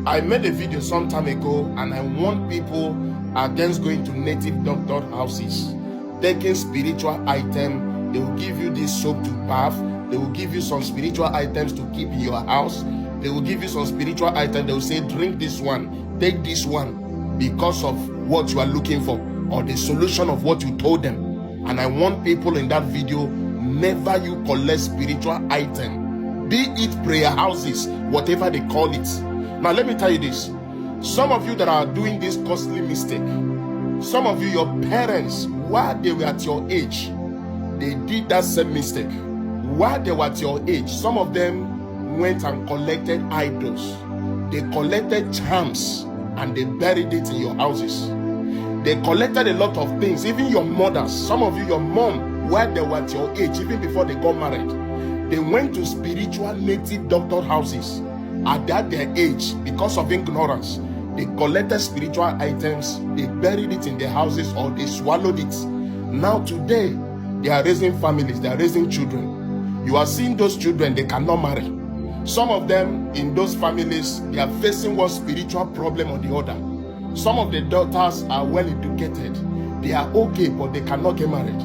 I made a video some time ago and I warned people against going to native doctor houses, taking spiritual item. They will give you this soap to bath. They will give you some spiritual items to keep in your house. They will give you some spiritual item. They will say, drink this one, take this one, because of what you are looking for or the solution of what you told them. And I want people in that video, never you collect spiritual item, be it prayer houses, whatever they call it. Now let me tell you this, some of you that are doing this costly mistake, some of you, your parents, while they were at your age, they did that same mistake. While they were at your age, some of them went and collected idols. They collected charms and they buried it in your houses. They collected a lot of things, even your mothers. Some of you, your mom, while they were at your age, even before they got married, they went to spiritual native doctor houses at their age because of ignorance. They collected spiritual items, they buried it in their houses or they swallowed it. Now today, they are raising families, they are raising children. You are seeing those children, they cannot marry. Some of them in those families, they are facing one spiritual problem or the other. Some of the daughters are well educated. They are okay, but they cannot get married.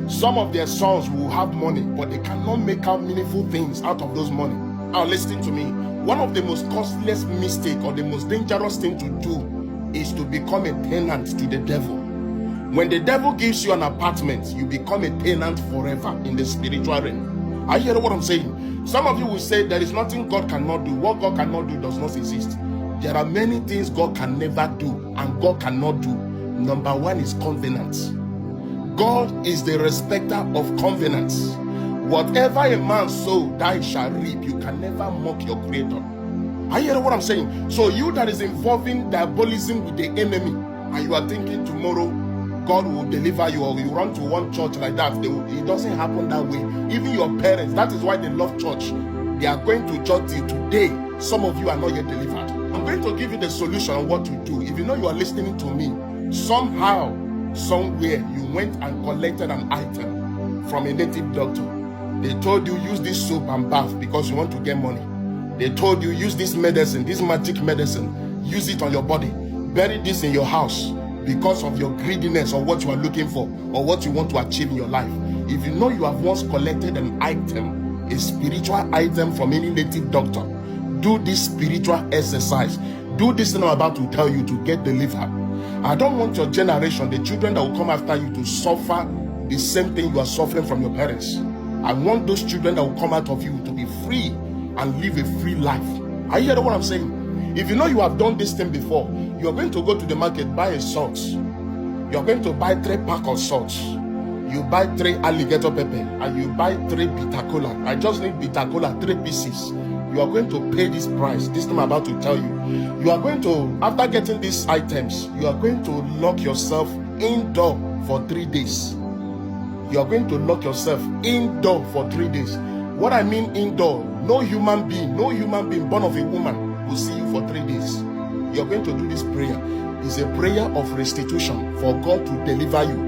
Some of their sons will have money, but they cannot make out meaningful things out of those money. Now listen to me. One of the most costliest mistake or the most dangerous thing to do is to become a tenant to the devil. When the devil gives you an apartment, you become a tenant forever in the spiritual realm. Are you hearing what I'm saying? Some of you will say there is nothing God cannot do. What God cannot do does not exist. There are many things God can never do and God cannot do. Number one is covenants. God is the respecter of covenants. Whatever a man sow, that he shall reap. You can never mock your creator. Are you hearing what I'm saying? So you that is involving diabolism with the enemy, and you are thinking tomorrow God will deliver you, or you run to one church like that, it doesn't happen that way. Even your parents, that is why they love church. They are going to church till today. Some of you are not yet delivered. I'm going to give you the solution on what to do. If you know you are listening to me, somehow, somewhere, you went and collected an item from a native doctor. They told you use this soap and bath because you want to get money. They told you use this medicine, this magic medicine, use it on your body. Bury this in your house because of your greediness or what you are looking for or what you want to achieve in your life. If you know you have once collected an item, a spiritual item from any native doctor, do this spiritual exercise. Do this thing I'm about to tell you to get delivered. I don't want your generation, the children that will come after you, to suffer the same thing you are suffering from your parents. I want those children that will come out of you to be free and live a free life. Are you hearing what I'm saying? If you know you have done this thing before, you're going to go to the market, buy a salt. You're going to buy 3 packs of salt. You buy 3 alligator pepper and you buy 3 bitterkola. I just need bitterkola, 3 pieces. You are going to pay this price. This thing I'm about to tell you. You are going to, after getting these items, you are going to lock yourself indoor for 3 days. You are going to lock yourself indoor for 3 days. What I mean indoor, no human being born of a woman will see you for 3 days. You are going to do this prayer. It's a prayer of restitution for God to deliver you.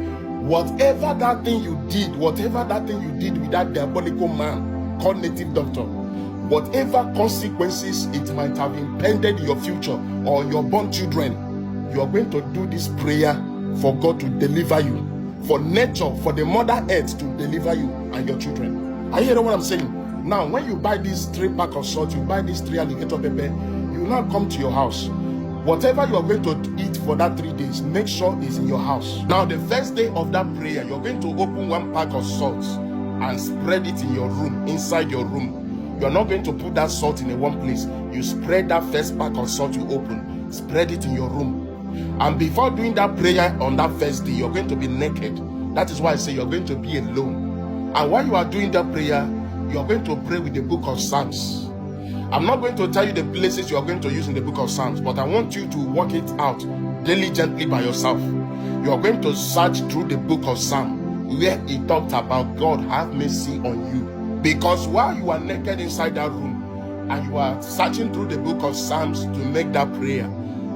Whatever that thing you did with that diabolical man called native doctor, whatever consequences it might have impended in your future or your born children, you are going to do this prayer for God to deliver you. For nature, for the mother earth to deliver you and your children. Are you hearing what I'm saying? Now, when you buy this 3 pack of salt, you buy this 3 alligator pepper, you now come to your house. Whatever you are going to eat for that 3 days, make sure it's in your house. Now, the first day of that prayer, you're going to open 1 pack of salt and spread it in your room, inside your room. You're not going to put that salt in one place. You spread that first pack of salt you open, spread it in your room. And before doing that prayer on that first day, you're going to be naked. That is why I say you're going to be alone. And while you are doing that prayer, you're going to pray with the book of Psalms. I'm not going to tell you the places you are going to use in the book of Psalms, but I want you to work it out diligently by yourself. You are going to search through the book of Psalms where it talked about God have mercy on you. Because while you are naked inside that room and you are searching through the book of Psalms to make that prayer,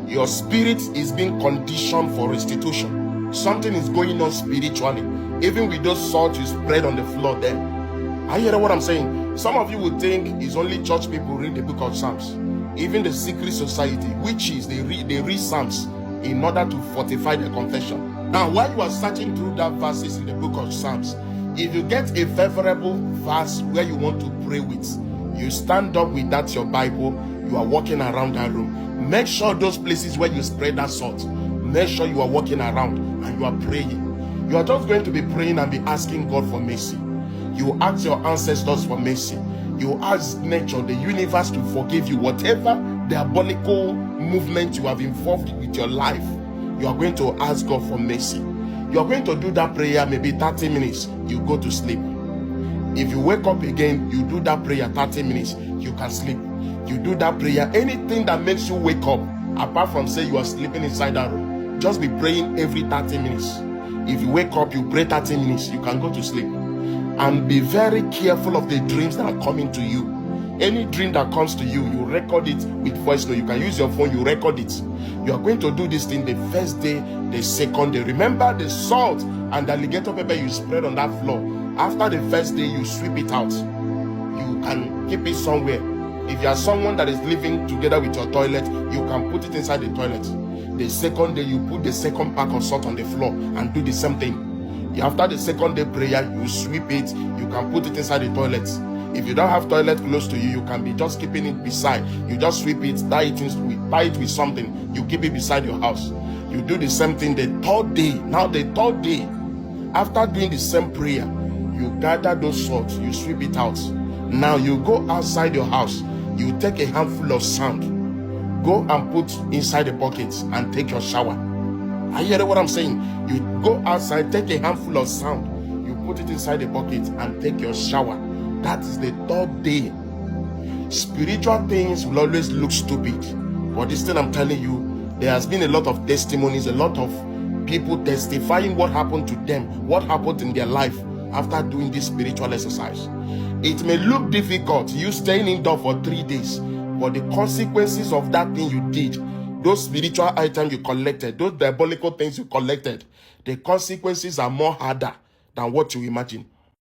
your spirit is being conditioned for restitution. Something is going on spiritually. Even with those salt you spread on the floor there. Are you hearing what I'm saying? Some of you would think it's only church people read the book of Psalms. Even the secret society, witches, they read Psalms in order to fortify their confession. Now, while you are searching through that verses in the book of Psalms, if you get a favorable verse where you want to pray with, you stand up with that your Bible, you are walking around that room. Make sure those places where you spread that salt, make sure you are walking around and you are praying. You are just going to be praying and be asking God for mercy. You ask your ancestors for mercy. You ask nature, the universe, to forgive you. Whatever diabolical movement you have involved with your life, you are going to ask God for mercy. You are going to do that prayer maybe 30 minutes. You go to sleep. If you wake up again, you do that prayer 30 minutes. You can sleep. You do that prayer. Anything that makes you wake up, apart from say you are sleeping inside that room, just be praying every 30 minutes. If you wake up, you pray 30 minutes. You can go to sleep. And be very careful of the dreams that are coming to you. Any dream that comes to you, you record it with voice note. You can use your phone, you record it. You are going to do this thing the first day, the second day. Remember the salt and the alligator pepper you spread on that floor. After the first day, you sweep it out. You can keep it somewhere. If you are someone that is living together with your toilet, you can put it inside the toilet. The second day, you put the second pack of salt on the floor and do the same thing. After the second day prayer, you sweep it. You can put it inside the toilet. If you don't have toilet close to you, you can be just keeping it beside. You just sweep it, tie it with something. You keep it beside your house. You do the same thing the third day. Now the third day, after doing the same prayer, you gather those salts, you sweep it out. Now you go outside your house. You take a handful of sand. Go and put inside the bucket and take your shower. Are you hearing what I'm saying? You go outside, take a handful of sand, you put it inside the bucket and take your shower. That is the third day. Spiritual things will always look stupid, but this thing I'm telling you, there has been a lot of testimonies, a lot of people testifying what happened to them, what happened in their life after doing this spiritual exercise. It may look difficult, you staying indoors for 3 days, but the consequences of that thing you did, those spiritual items you collected, those diabolical things you collected, the consequences are more harder than what you imagine.